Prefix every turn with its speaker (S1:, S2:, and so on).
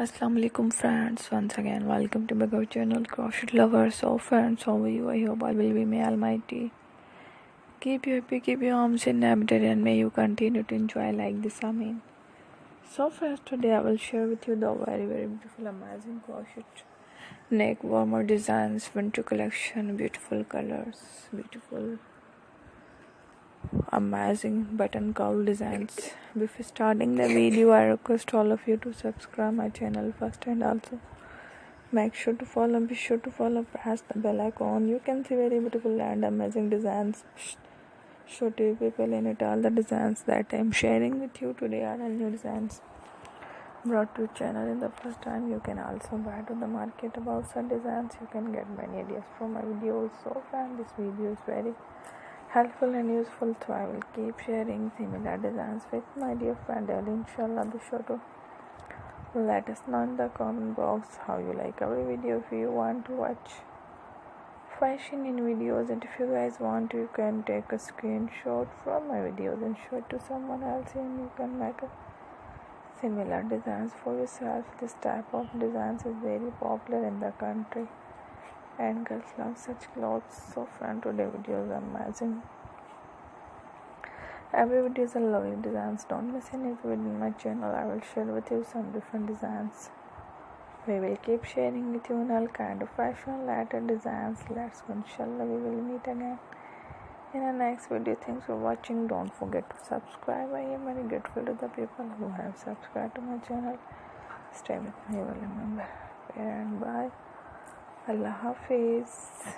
S1: Assalamu alaikum friends, once again welcome to my channel Crochet Lovers. So friends, how are you? I hope I will be may almighty keep you happy, keep your arms inhabited, and may you continue to enjoy like this. Amen. So friends, today I will share with you the very beautiful amazing crochet neck warmer designs, winter collection, beautiful colors, beautiful amazing button cowl designs. Before starting the video, I request all of you to subscribe my channel first, and also make sure to follow, be sure to follow, press the bell icon. You can see very beautiful and amazing designs. Show to you people in it. All the designs that I'm sharing with you today are all new designs brought to channel in the first time. You can also buy to the market about some designs. You can get many ideas from my videos. So friend, this video is very helpful and useful, so I will keep sharing similar designs with my dear friend, and inshallah be sure to let us know in the comment box how you like our video. If you want to watch fashion in videos, and if you guys want, you can take a screenshot from my videos and show it to someone else, and you can make a similar designs for yourself. This type of designs is very popular in the country and girls love such clothes. So friend, today video is amazing. Every video is a lovely designs. Don't miss any video in my channel. I will share with you some different designs. We will keep sharing with you in all kind of fashion related designs. Let's go, inshallah we will meet again in the next video. Thanks for watching. Don't forget to subscribe. I am very grateful to the people who have subscribed to my channel. Stay with me, will remember. And bye. Allah Hafiz.